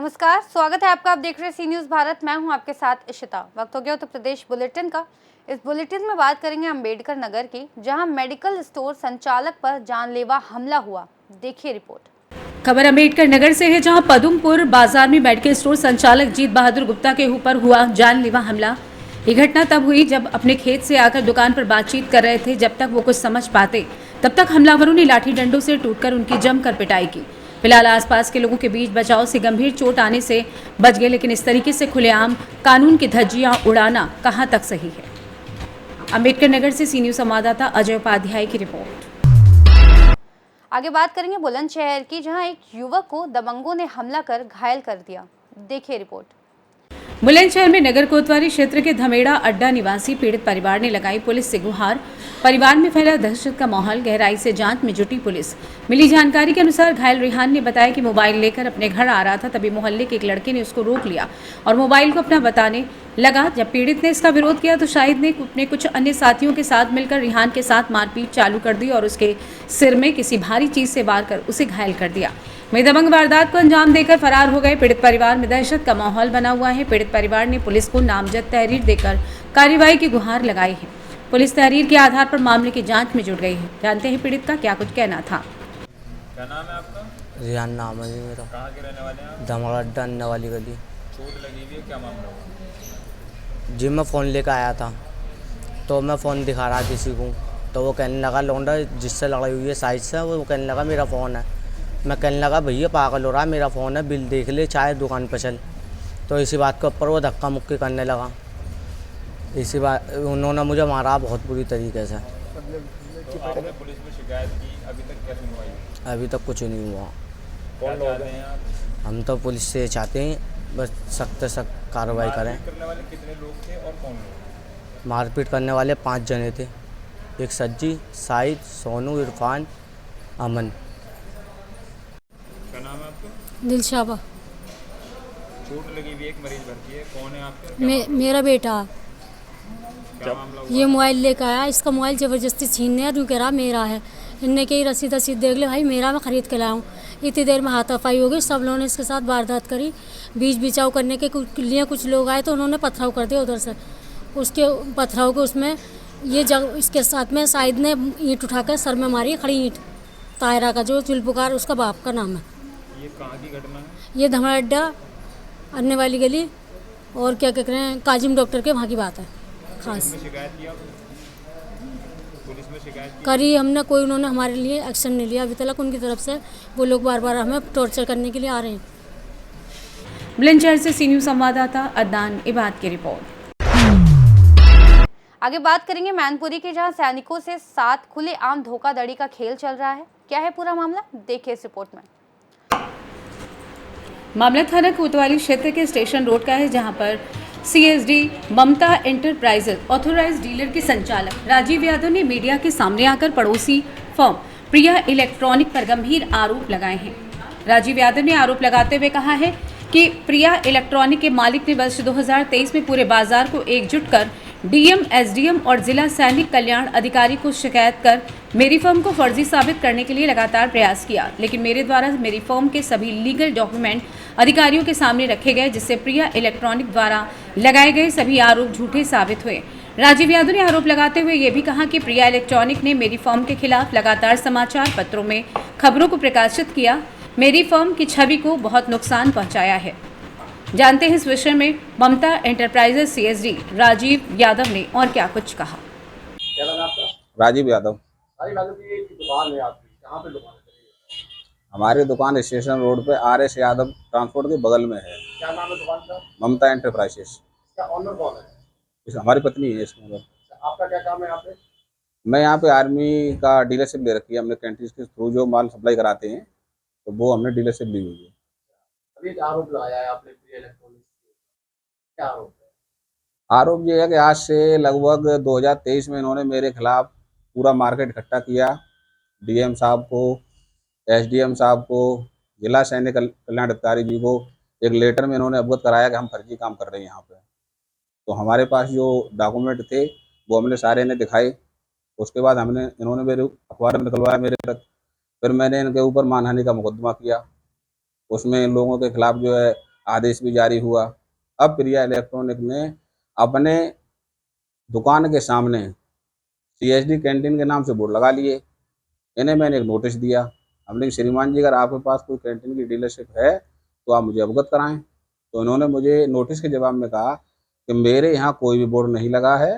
नमस्कार, स्वागत है आपका। आप देख रहे हैं सी न्यूज़ भारत। मैं हूं आपके साथ इशिता। वक्त हो गया उत्तर प्रदेश बुलेटिन का। इस बुलेटिन में बात करेंगे अंबेडकर नगर की, जहां मेडिकल स्टोर संचालक पर जानलेवा हमला हुआ। देखिए रिपोर्ट। खबर अंबेडकर नगर से है, जहां पदुमपुर बाजार में मेडिकल स्टोर संचालक जीत बहादुर गुप्ता के ऊपर हुआ जानलेवा हमला। ये घटना तब हुई जब अपने खेत से आकर दुकान पर बातचीत कर रहे थे। जब तक वो कुछ समझ पाते तब तक हमलावरों ने लाठी डंडों से टूटकर उनकी जमकर पिटाई की। फिलहाल आसपास के लोगों के बीच बचाव से गंभीर चोट आने से बच गए, लेकिन इस तरीके से खुलेआम कानून की धज्जियां उड़ाना कहां तक सही है। अंबेडकर नगर से सी न्यूज़ संवाददाता अजय उपाध्याय की रिपोर्ट। आगे बात करेंगे बुलंदशहर की, जहां एक युवक को दबंगों ने हमला कर घायल कर दिया। देखिए रिपोर्ट। बुलंदशहर में नगर कोतवाली क्षेत्र के धमेड़ा अड्डा निवासी पीड़ित परिवार ने लगाई पुलिस से गुहार। परिवार में फैला दहशत का माहौल। गहराई से जांच में जुटी पुलिस। मिली जानकारी के अनुसार घायल रेहान ने बताया कि मोबाइल लेकर अपने घर आ रहा था, तभी मोहल्ले के एक लड़के ने उसको रोक लिया और मोबाइल को अपना बताने लगा। जब पीड़ित ने इसका विरोध किया तो शाहिद ने अपने कुछ अन्य साथियों के साथ मिलकर रेहान के साथ मारपीट चालू कर दी और उसके सिर में किसी भारी चीज से वार कर उसे घायल कर दिया। वहीं दबंग वारदात को अंजाम देकर फरार हो गए। पीड़ित परिवार में दहशत का माहौल बना हुआ है। पीड़ित परिवार ने पुलिस को नामजद तहरीर देकर कार्रवाई की गुहार लगाई है। पुलिस तहरीर के आधार पर मामले की जांच में जुट गई है। जानते हैं पीड़ित का क्या कुछ कहना था। क्या नाम है आपका? रिहान नाम है जी मेरा। कहाँ के रहने वाले हैं आप? धमाड़ा अड्डा अन्ना वाली गली। चोट लगी हुई है, क्या मामला हुआ? जी मैं फ़ोन लेकर आया था, तो मैं फ़ोन दिखा रहा किसी को, तो वो कहने लगा लौंडा जिससे लड़ाई हुई है साइड से, वो कहने लगा मेरा फ़ोन है। मैं कहने लगा भैया पागल हो रहा है, मेरा फ़ोन है, बिल देख ले, चाहे दुकान पर चल। तो इसी बात के ऊपर वो धक्का मुक्की करने लगा। इसी बात उन्होंने मुझे मारा बहुत बुरी तरीके से। तो आपने पुलिस में शिकायत की, अभी तक क्या सुनवाई हुई? अभी तक कुछ नहीं हुआ। कौन लोग हैं आप? हम तो पुलिस से चाहते हैं बस सख्त से सख्त कार्रवाई करें। मारपीट करने वाले कितने लोग थे और कौन लोग? मारपीट करने वाले 5 जने थे। एक सज्जी, साहिद, सोनू, इरफान, अमन। क्या नाम है आपका? दिलशाबा। चोट लगी हुई है, एक मरीज भर्ती है, कौन है आपके? क्या मामला मेरा बेटा हुआ? क्या मामला हुआ? ये मोबाइल लेकर आया, इसका मोबाइल ज़बरदस्ती छीनने और यूँ कह रहा मेरा है। इनने कही रसीद देख ले भाई, मेरा मैं ख़रीद के लाया हूँ। इतनी देर में हाथापाई हो गई, सब लोगों ने इसके साथ वारदात करी। बीच बिचाव करने के लिए कुछ लोग आए तो उन्होंने पथराव कर दिया उधर से। उसके पथराव के उसमें ये जग इसके साथ में साइद ने ईंट उठाकर सर में मारी, खड़ी ईंट। तायरा का जो जुल्फकार उसका बाप का नाम है। ये कहाँ की घटना है? ये धमाड़ा अड्डा अन्ने वाली गली और क्या कह रहे हैं काजिम डॉक्टर के वहाँ की बात है खास। पुलिस में शिकायत की आपने? पुलिस में शिकायत की? करी हमने, कोई उन्होंने हमारे लिए एक्शन नहीं लिया अभी तक उनकी तरफ से। वो लोग बार बार हमें टॉर्चर करने के लिए आ रहे हैं। बुलंदशहर से सी न्यूज़ संवाददाता अदनान इबाद की रिपोर्ट। आगे बात करेंगे मैनपुरी की, जहां सैनिकों से साथ खुलेआम धोखाधड़ी का खेल चल रहा है। क्या है पूरा मामला, देखिए इस रिपोर्ट में। मामला थाना कोतवाली क्षेत्र के स्टेशन रोड का है, जहां पर सीएसडी ममता एंटरप्राइजेज ऑथोराइज्ड डीलर के संचालक राजीव यादव ने मीडिया के सामने आकर पड़ोसी फर्म प्रिया इलेक्ट्रॉनिक पर गंभीर आरोप लगाए हैं। राजीव यादव ने आरोप लगाते हुए कहा है कि प्रिया इलेक्ट्रॉनिक के मालिक ने वर्ष 2023 में पूरे बाजार को एकजुट कर डीएम, एसडीएम और जिला सैनिक कल्याण अधिकारी को शिकायत कर मेरी फर्म को फर्जी साबित करने के लिए लगातार प्रयास किया, लेकिन मेरे द्वारा मेरी फर्म के सभी लीगल डॉक्यूमेंट अधिकारियों के सामने रखे गए, जिससे प्रिया इलेक्ट्रॉनिक द्वारा लगाए गए सभी आरोप झूठे साबित हुए। राजीव यादव ने आरोप लगाते हुए ये भी कहा कि प्रिया इलेक्ट्रॉनिक ने मेरी फर्म के खिलाफ लगातार समाचार पत्रों में खबरों को प्रकाशित किया, मेरी फर्म की छवि को बहुत नुकसान पहुंचाया है। जानते हैं इस विषय में ममता एंटरप्राइजेज सीएसडी राजीव यादव ने और क्या कुछ कहा। क्या नाम है आपका? राजीव यादव। राजीव यादव की एक दुकान है आपकी, कहाँ पे दुकान है? हमारी दुकान स्टेशन रोड पे RS यादव ट्रांसपोर्ट के बगल में है। क्या नाम है दुकान का? ममता एंटरप्राइजेस। क्या ऑनर कौन है? हमारी पत्नी है इसमें। आपका क्या काम है यहाँ पे? मैं यहाँ पे आर्मी का डीलरशिप ले रखी है हमने, कैंटीन के थ्रू जो माल सप्लाई कराते हैं, तो वो हमने डीलरशिप ली हुई है। अभी एक आरोप लगाया है आपने प्रिया इलेक्ट्रॉनिक्स पे, क्या आरोप है? आरोप ये है कि आज से लगभग 2023 में इन्होंने मेरे खिलाफ पूरा मार्केट इकट्ठा किया। डीएम साहब को, एसडीएम साहब को, जिला सैनिक कल्याण अधिकारी जी को एक लेटर में इन्होंने अवगत कराया कि हम फर्जी काम कर रहे हैं यहाँ पे। तो हमारे पास जो डॉक्यूमेंट थे वो हमने सारे इन्हें दिखाए। उसके बाद इन्होंने मेरे अखबार में निकलवाया मेरे तक। फिर मैंने इनके ऊपर मानहानि का मुकदमा किया। उसमें इन लोगों के खिलाफ जो है आदेश भी जारी हुआ। अब प्रिया इलेक्ट्रॉनिक ने अपने दुकान के सामने CSD कैंटीन के नाम से बोर्ड लगा लिए। इन्हें मैंने एक नोटिस दिया। हमने कहा श्रीमान जी, अगर आपके पास कोई कैंटीन की डीलरशिप है तो आप मुझे अवगत कराएं। तो इन्होंने मुझे नोटिस के जवाब में कहा कि मेरे यहाँ कोई भी बोर्ड नहीं लगा है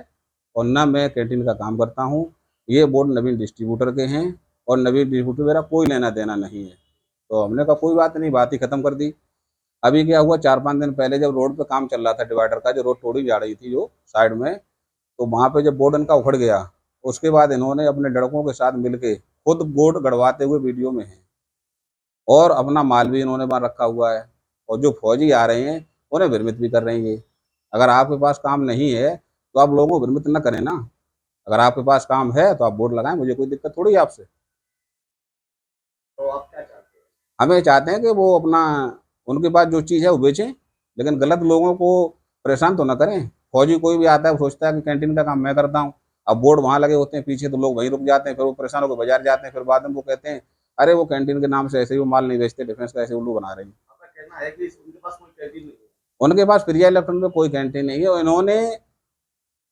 और न मैं कैंटीन का काम करता हूँ। ये बोर्ड नवीन डिस्ट्रीब्यूटर के हैं और नवीन डिस्ट्रीब्यूटर मेरा कोई लेना देना नहीं है। तो हमने कहा कोई बात नहीं, बात ही ख़त्म कर दी। अभी क्या हुआ, 4-5 दिन पहले जब रोड पे काम चल रहा था, डिवाइडर का जो रोड तोड़ी जा रही थी जो साइड में, तो वहाँ पे जब बोर्ड इनका उखड़ गया, उसके बाद इन्होंने अपने लड़कों के साथ मिलके खुद बोर्ड गड़वाते हुए वीडियो में है और अपना माल भी इन्होंने वहाँ रखा हुआ है। और जो फौजी आ रहे हैं उन्हें भ्रमित भी कर रहे हैं। ये अगर आपके पास काम नहीं है तो आप लोगों को भ्रमित न करें ना। अगर आपके पास काम है तो आप बोर्ड लगाएं, मुझे कोई दिक्कत थोड़ी है आपसे। तो आप क्या चाहते हैं? हमें चाहते हैं कि वो अपना उनके पास जो चीज़ है वो बेचें, लेकिन गलत लोगों को परेशान तो ना करें। फौजी कोई भी आता है वो सोचता है कि कैंटीन का काम मैं करता हूँ। अब बोर्ड वहाँ लगे होते हैं पीछे, तो लोग वहीं रुक जाते हैं, फिर वो परेशान होकर बाजार जाते हैं। फिर बाद में वो कहते हैं अरे वो कैंटीन के नाम से ऐसे ही वो माल नहीं बेचते, डिफेंस का ऐसे उल्लू बना रहे हैं। आपका कहना है कि उनके पास कोई कैंटीन नहीं है? उनके पास प्रिया इलेक्ट्रॉनिक में कोई कैंटीन नहीं है और इन्होंने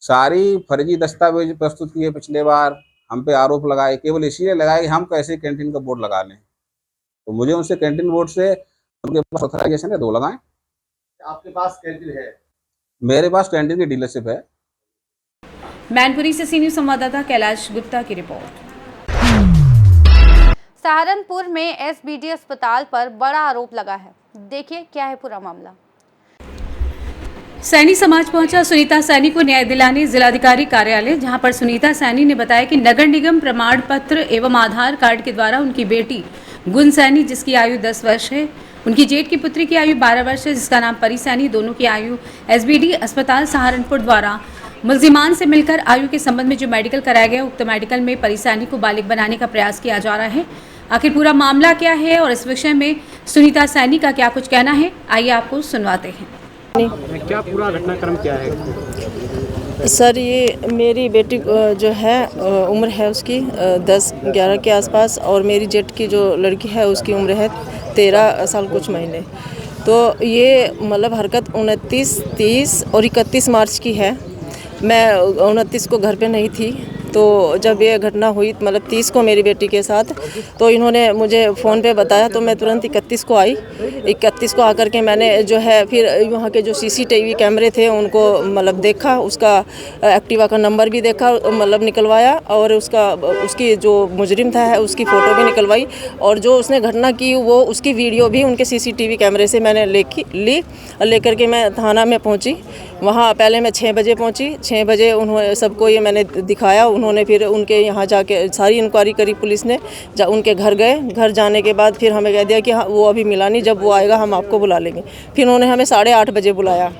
सारी फर्जी दस्तावेज प्रस्तुत किए। पिछले बार हम पे आरोप लगाए, केवल इसीलिए लगाए कि हम कैसे कैंटीन का बोर्ड लगा लें। तो मुझे उनसे कैंटीन बोर्ड से उनके पास ऑथराइजेशन है तो लगाएं। आपके पास कैंटीन है? मेरे पास कैंटीन की डीलरशिप है। मैनपुरी से सी न्यूज़ संवाददाता कैलाश गुप्ता की रिपोर्ट। सहारनपुर में SBD अस्पताल पर बड़ा आरोप लगा है। देखिए क्या है पूरा मामला। सैनी समाज पहुंचा सुनीता सैनी को न्याय दिलाने जिलाधिकारी कार्यालय, जहां पर सुनीता सैनी ने बताया कि नगर निगम प्रमाण पत्र एवं आधार कार्ड के द्वारा उनकी बेटी गुन सैनी, जिसकी आयु 10 वर्ष है, उनकी जेठ की पुत्री की आयु 12 वर्ष है, जिसका नाम परी सैनी, दोनों की आयु SBD अस्पताल सहारनपुर द्वारा मुल्जिमान से मिलकर आयु के संबंध में जो मेडिकल कराया गया, उक्त मेडिकल में परी सैनी को बालिग बनाने का प्रयास किया जा रहा है। आखिर पूरा मामला क्या है और इस विषय में सुनीता सैनी का क्या कुछ कहना है, आइए आपको सुनवाते हैं। क्या पूरा घटनाक्रम क्या है? सर, ये मेरी बेटी जो है उम्र है उसकी 10-11 के आसपास और मेरी जेठ की जो लड़की है उसकी उम्र है 13 साल कुछ महीने। तो ये मतलब हरकत 29, 30 और 31 मार्च की है। मैं 29 को घर पे नहीं थी, तो जब ये घटना हुई मतलब 30 को मेरी बेटी के साथ, तो इन्होंने मुझे फ़ोन पे बताया, तो मैं तुरंत 31 को आई। 31 को आकर के मैंने जो है फिर वहाँ के जो CCTV कैमरे थे उनको मतलब देखा, उसका एक्टिवा का नंबर भी देखा, मतलब निकलवाया और उसकी जो मुजरिम था है उसकी फ़ोटो भी निकलवाई और जो उसने घटना की वो उसकी वीडियो भी उनके CCTV कैमरे से मैंने लेकर के मैं थाना में पहुँची। वहाँ पहले मैं 6 बजे पहुँची। 6 बजे उन्होंने सबको ये मैंने दिखाया। उन्होंने फिर उनके यहाँ जाके सारी इंक्वायरी करी पुलिस ने। उनके घर गए। घर जाने के बाद फिर हमें कह दिया कि हाँ, वो अभी मिला नहीं, जब वो आएगा हम आपको बुला लेंगे। फिर उन्होंने हमें 8:30 बजे बुलाया।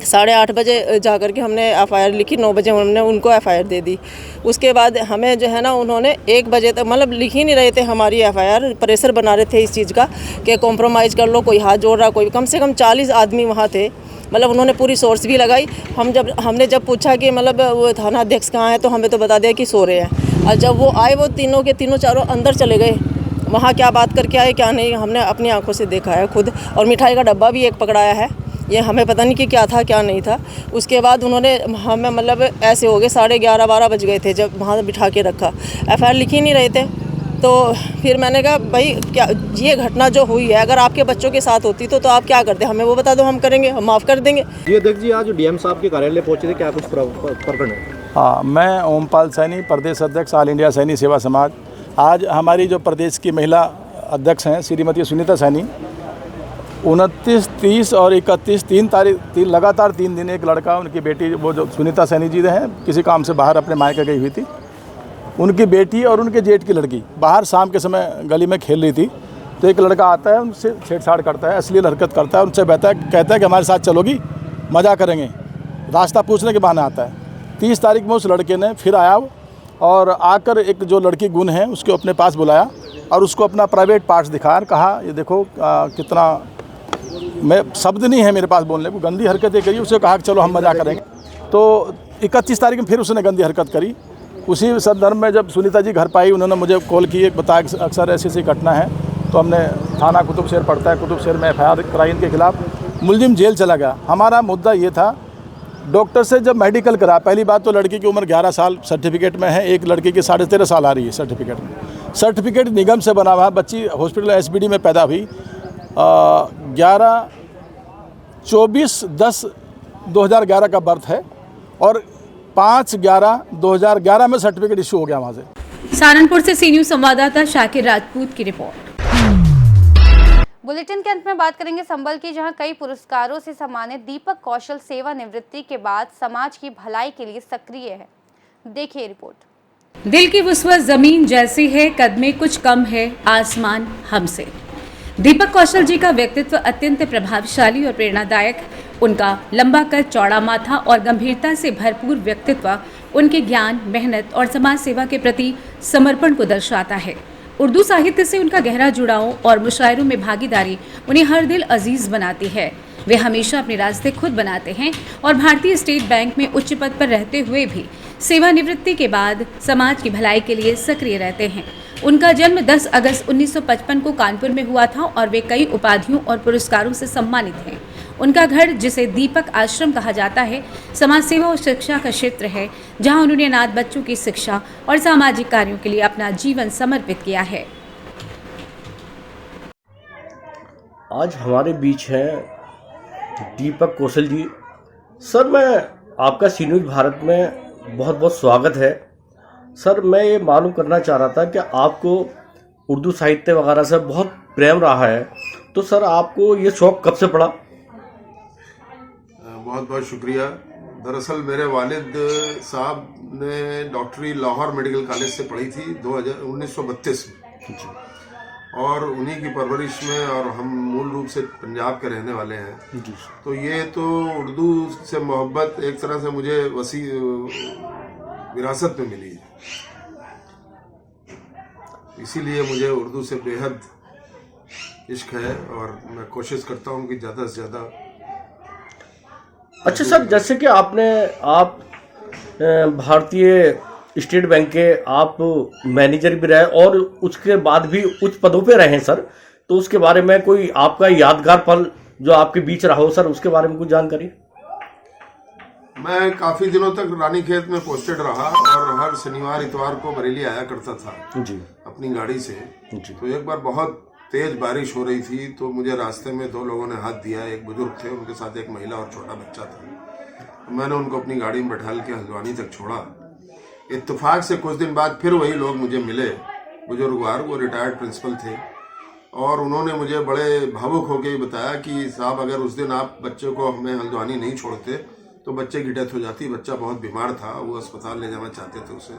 8:30 बजे जा कर के हमने FIR लिखी। 9 बजे हमने उनको FIR दे दी। उसके बाद हमें जो है ना उन्होंने 1 बजे तक मतलब लिख ही नहीं रहे थे हमारी FIR। प्रेशर बना रहे थे इस चीज़ का कि कॉम्प्रोमाइज़ कर लो, कोई हाथ जोड़ रहा, कोई कम से कम 40 आदमी वहाँ थे। मतलब उन्होंने पूरी सोर्स भी लगाई। हमने जब पूछा कि मतलब वो थाना अध्यक्ष कहाँ है, तो हमें तो बता दिया कि सो रहे हैं। और जब वो आए, वो तीनों के तीनों चारों अंदर चले गए। वहाँ क्या बात करके आए क्या नहीं, हमने अपनी आंखों से देखा है खुद। और मिठाई का डब्बा भी एक पकड़ाया है। ये हमें पता नहीं कि क्या था क्या नहीं था। उसके बाद उन्होंने हमें मतलब ऐसे हो गए 11:30-12 बज गए थे जब वहाँ बिठा के रखा। FIR लिख ही नहीं रहे थे। तो फिर मैंने कहा भाई क्या ये घटना जो हुई है, अगर आपके बच्चों के साथ होती तो आप क्या करते, हमें वो बता दो, हम करेंगे, हम माफ़ कर देंगे। जी अध्यक्ष जी, आज DM साहब के कार्यालय पहुंचे थे, क्या कुछ प्रकरण है? हाँ, मैं ओमपाल सैनी, प्रदेश अध्यक्ष ऑल इंडिया सैनी सेवा समाज। आज हमारी जो प्रदेश की महिला अध्यक्ष हैं श्रीमती सुनीता सैनी, 29, 30 और 31 तीन लगातार 3 दिन एक लड़का, उनकी बेटी, वो जो सुनीता सैनी जी हैं, किसी काम से बाहर अपने मायके गई हुई थी। उनकी बेटी और उनके जेठ की लड़की बाहर शाम के समय गली में खेल रही थी। तो एक लड़का आता है, उनसे छेड़छाड़ करता है, अश्लील हरकत करता है, उनसे कहता है कि हमारे साथ चलोगी, मज़ा करेंगे। रास्ता पूछने के बहाने आता है। 30 तारीख में उस लड़के ने फिर आया और आकर एक जो लड़की गुण है उसको अपने पास बुलाया और उसको अपना प्राइवेट पार्ट्स दिखाया। कहा ये देखो कितना, मैं शब्द नहीं है मेरे पास बोलने को, गंदी हरकतें करी। उसे कहा कि चलो हम मज़ा करेंगे। तो 31 तारीख में फिर उसने गंदी हरकत करी। उसी संदर्भ में जब सुनीता जी घर पाई, उन्होंने मुझे कॉल की, बताया कि अक्सर ऐसी घटना है। तो हमने थाना कुतुब शहर पड़ता है, कुतुब शहर में FIR कराई इनके खिलाफ। मुलजिम जेल चला गया। हमारा मुद्दा ये था, डॉक्टर से जब मेडिकल करा, पहली बात तो लड़की की उम्र 11 साल सर्टिफिकेट में है, एक लड़की की 13.5 साल आ रही है सर्टिफिकेट में। सर्टिफिकेट निगम से बना हुआ है। बच्ची हॉस्पिटल SBD में पैदा हुई 24/10/2011 का बर्थ है और 5/11/2011 में सर्टिफिकेट इशू हो गया वहाँ से। सहारनपुर से सी न्यूज़ संवाददाता शाकिर राजपूत की रिपोर्ट। बुलेटिन के अंत में बात करेंगे संबल की, जहां कई पुरस्कारों से सम्मानित दीपक कौशल सेवानिवृत्ति के बाद समाज की भलाई के लिए सक्रिय है। देखिए रिपोर्ट। दिल की वुसअत जमीन जैसी है, कदमें कुछ कम है आसमान हमसे। दीपक कौशल जी का व्यक्तित्व अत्यंत प्रभावशाली और प्रेरणादायक। उनका लंबा कद, चौड़ा माथा और गंभीरता से भरपूर व्यक्तित्व उनके ज्ञान, मेहनत और समाज सेवा के प्रति समर्पण को दर्शाता है। उर्दू साहित्य से उनका गहरा जुड़ाव और मुशायरों में भागीदारी उन्हें हर दिल अजीज बनाती है। वे हमेशा अपने रास्ते खुद बनाते हैं और भारतीय स्टेट बैंक में उच्च पद पर रहते हुए भी सेवानिवृत्ति के बाद समाज की भलाई के लिए सक्रिय रहते हैं। उनका जन्म 10 अगस्त 1955 को कानपुर में हुआ था और वे कई उपाधियों और पुरस्कारों से सम्मानित हैं। उनका घर, जिसे दीपक आश्रम कहा जाता है, समाज सेवा और शिक्षा का क्षेत्र है, जहां उन्होंने अनाथ बच्चों की शिक्षा और सामाजिक कार्यों के लिए अपना जीवन समर्पित किया है। आज हमारे बीच हैं दीपक कौशल जी। सर, मैं आपका सी न्यूज़ भारत में बहुत बहुत स्वागत है। सर, मैं ये मालूम करना चाह रहा था कि आपको उर्दू साहित्य वगैरह से बहुत प्रेम रहा है, तो सर आपको ये शौक़ कब से पड़ा? बहुत बहुत शुक्रिया। दरअसल मेरे वालिद साहब ने डॉक्टरी लाहौर मेडिकल कॉलेज से पढ़ी थी 1932 में, और उन्हीं की परवरिश में, और हम मूल रूप से पंजाब के रहने वाले हैं, तो ये तो उर्दू से मोहब्बत एक तरह से मुझे वसी विरासत में मिली है। इसीलिए मुझे उर्दू से बेहद इश्क है और मैं कोशिश करता हूँ कि ज़्यादा से ज़्यादा। अच्छा सर, जैसे कि आप भारतीय स्टेट बैंक के आप मैनेजर भी रहे और उसके बाद भी उच्च पदों पे रहे हैं सर, तो उसके बारे में कोई आपका यादगार पल जो आपके बीच रहा हो सर, उसके बारे में कुछ जानकारी? मैं काफ़ी दिनों तक रानीखेत में पोस्टेड रहा और हर शनिवार इतवार को बरेली आया करता था जी अपनी गाड़ी से जी। तो एक बार बहुत तेज बारिश हो रही थी, तो मुझे रास्ते में दो लोगों ने हाथ दिया। एक बुजुर्ग थे, उनके साथ एक महिला और छोटा बच्चा था। तो मैंने उनको अपनी गाड़ी में बैठा के हल्द्वानी तक छोड़ा। इत्तेफाक से कुछ दिन बाद फिर वही लोग मुझे मिले, बुजुर्गवार, वो रिटायर्ड प्रिंसिपल थे, और उन्होंने मुझे बड़े भावुक होकर बताया कि साहब, अगर उस दिन आप बच्चे को हमें हल्द्वानी नहीं छोड़ते तो बच्चे की डेथ हो जाती। बच्चा बहुत बीमार था, वो अस्पताल ले जाना चाहते थे उसे।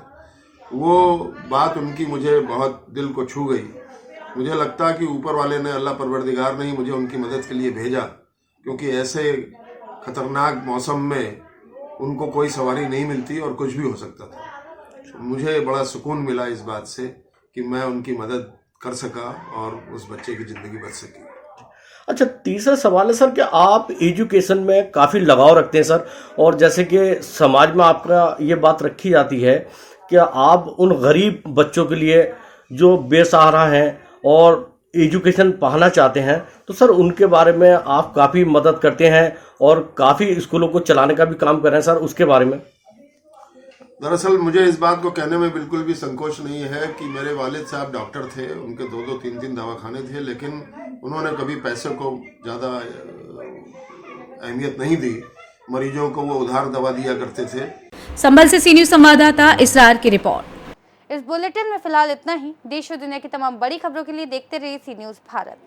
वो बात उनकी मुझे बहुत दिल को छू गई। मुझे लगता कि ऊपर वाले ने, अल्लाह परवरदिगार ने ही मुझे उनकी मदद के लिए भेजा, क्योंकि ऐसे खतरनाक मौसम में उनको कोई सवारी नहीं मिलती और कुछ भी हो सकता था। मुझे बड़ा सुकून मिला इस बात से कि मैं उनकी मदद कर सका और उस बच्चे की ज़िंदगी बच सकी। अच्छा, तीसरा सवाल है सर कि आप एजुकेशन में काफ़ी लगाव रखते हैं सर, और जैसे कि समाज में आपका ये बात रखी जाती है कि आप उन गरीब बच्चों के लिए जो बेसहारा हैं और एजुकेशन पाना चाहते हैं, तो सर उनके बारे में आप काफ़ी मदद करते हैं और काफ़ी स्कूलों को चलाने का भी काम कर रहे हैं सर, उसके बारे में? दरअसल मुझे इस बात को कहने में बिल्कुल भी संकोच नहीं है कि मेरे वालिद साहब डॉक्टर थे, उनके 2-2, 3-3 दवाखाने थे, लेकिन उन्होंने कभी पैसे को ज़्यादा अहमियत नहीं दी। मरीजों को वो उधार दवा दिया करते थे। संभल से सी न्यूज़ संवाददाता इसरार की रिपोर्ट। इस बुलेटिन में फिलहाल इतना ही। देश और दुनिया की तमाम बड़ी खबरों के लिए देखते रहिए सी न्यूज़ भारत।